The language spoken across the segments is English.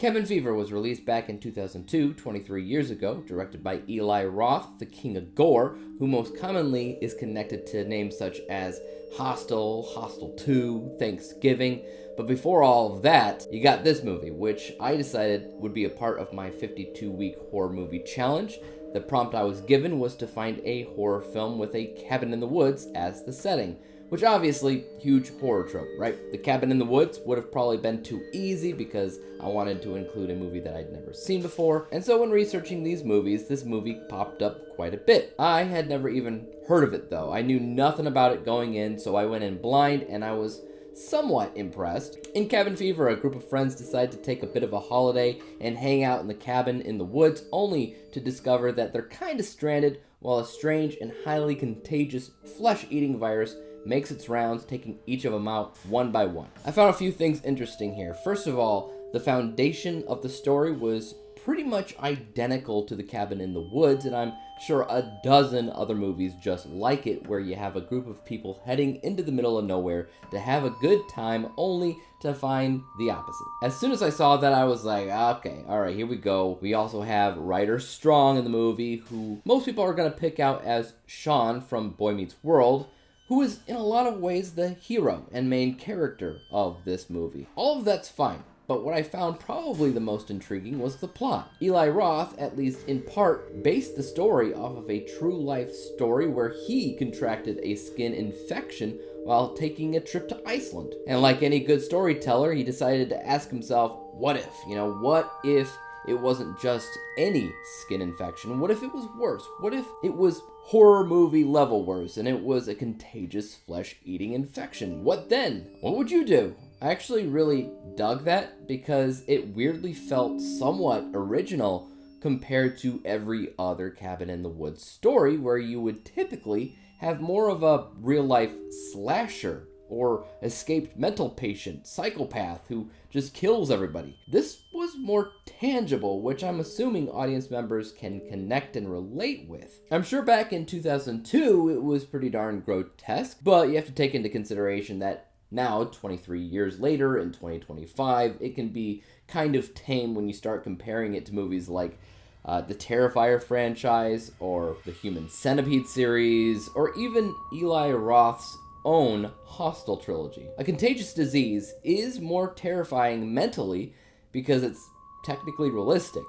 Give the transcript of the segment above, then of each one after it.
Cabin Fever was released back in 2002, 23 years ago, directed by Eli Roth, the king of gore, who most commonly is connected to names such as Hostel, Hostel 2, Thanksgiving. But before all of that, you got this movie, which I decided would be a part of my 52-week horror movie challenge. The prompt I was given was to find a horror film with a cabin in the woods as the setting, which obviously, huge horror trope, right? The Cabin in the Woods would have probably been too easy because I wanted to include a movie that I'd never seen before, and so when researching these movies, this movie popped up quite a bit. I had never even heard of it though. I knew nothing about it going in, so I went in blind and I was somewhat impressed. In Cabin Fever, a group of friends decide to take a bit of a holiday and hang out in the cabin in the woods, only to discover that they're kinda stranded while a strange and highly contagious flesh-eating virus makes its rounds, taking each of them out one by one. I found a few things interesting here. First of all, the foundation of the story was pretty much identical to The Cabin in the Woods, and I'm sure a dozen other movies just like it, where you have a group of people heading into the middle of nowhere to have a good time, only to find the opposite. As soon as I saw that, I was like, okay, all right, here we go. We also have Ryder Strong in the movie, who most people are going to pick out as Sean from Boy Meets World, who is in a lot of ways the hero and main character of this movie. All of that's fine, but what I found probably the most intriguing was the plot. Eli Roth, at least in part, based the story off of a true life story where he contracted a skin infection while taking a trip to Iceland. And like any good storyteller, he decided to ask himself, what if? What if it wasn't just any skin infection? What if it was worse? What if it was horror movie level worse and it was a contagious flesh-eating infection? What then? What would you do? I actually really dug that because it weirdly felt somewhat original compared to every other Cabin in the Woods story, where you would typically have more of a real-life slasher or escaped mental patient, psychopath who just kills everybody. This was more tangible, which I'm assuming audience members can connect and relate with. I'm sure back in 2002 it was pretty darn grotesque, but you have to take into consideration that now, 23 years later in 2025, it can be kind of tame when you start comparing it to movies like the Terrifier franchise, or the Human Centipede series, or even Eli Roth's own Hostel trilogy. A contagious disease is more terrifying mentally because it's technically realistic.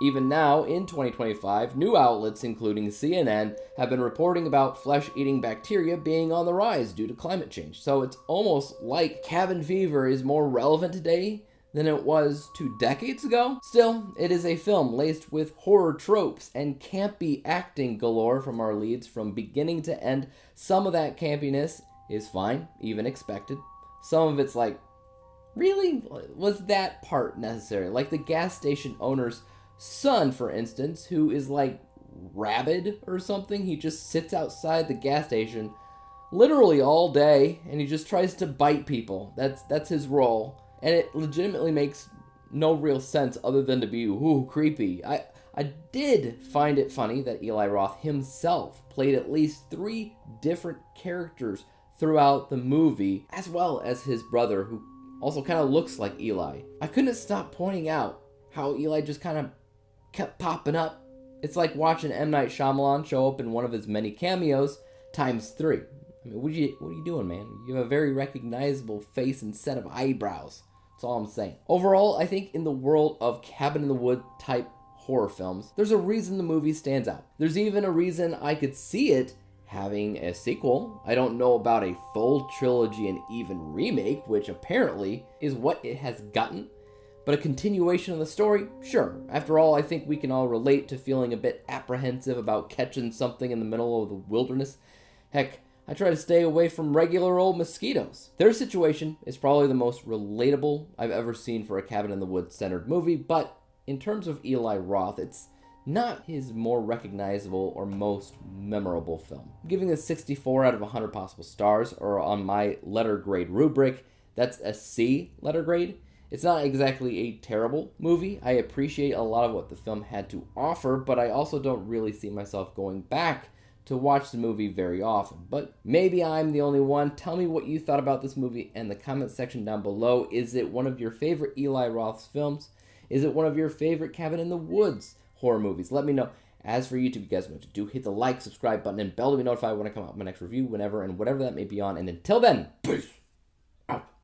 Even now, in 2025, new outlets including CNN have been reporting about flesh-eating bacteria being on the rise due to climate change. So it's almost like Cabin Fever is more relevant today than it was 2 decades ago. Still, it is a film laced with horror tropes and campy acting galore from our leads from beginning to end. Some of that campiness is fine, even expected. Some of it's like, really? Was that part necessary? Like the gas station owner's son, for instance, who is like rabid or something. He just sits outside the gas station literally all day and he just tries to bite people. That's his role. And it legitimately makes no real sense other than to be, ooh, creepy. I did find it funny that Eli Roth himself played at least 3 different characters throughout the movie, as well as his brother, who also kind of looks like Eli. I couldn't stop pointing out how Eli just kind of kept popping up. It's like watching M. Night Shyamalan show up in one of his many cameos times 3. I mean, what are you doing, man? You have a very recognizable face and set of eyebrows. That's all I'm saying. Overall, I think in the world of Cabin in the Wood type horror films, there's a reason the movie stands out. There's even a reason I could see it having a sequel. I don't know about a full trilogy and even remake, which apparently is what it has gotten. But a continuation of the story? Sure. After all, I think we can all relate to feeling a bit apprehensive about catching something in the middle of the wilderness. Heck, I try to stay away from regular old mosquitoes. Their situation is probably the most relatable I've ever seen for a Cabin in the Woods centered movie, but in terms of Eli Roth, it's not his more recognizable or most memorable film. I'm giving this 64 out of 100 possible stars, or on my letter grade rubric, that's a C letter grade. It's not exactly a terrible movie. I appreciate a lot of what the film had to offer, but I also don't really see myself going back to watch the movie very often. But maybe I'm the only one. Tell me what you thought about this movie in the comment section down below. Is it one of your favorite Eli Roth's films? Is it one of your favorite Cabin in the Woods horror movies? Let me know. As for YouTube, you guys know what to do. Hit the like, subscribe button, and bell to be notified when I come out with my next review, whenever and whatever that may be on. And until then, peace!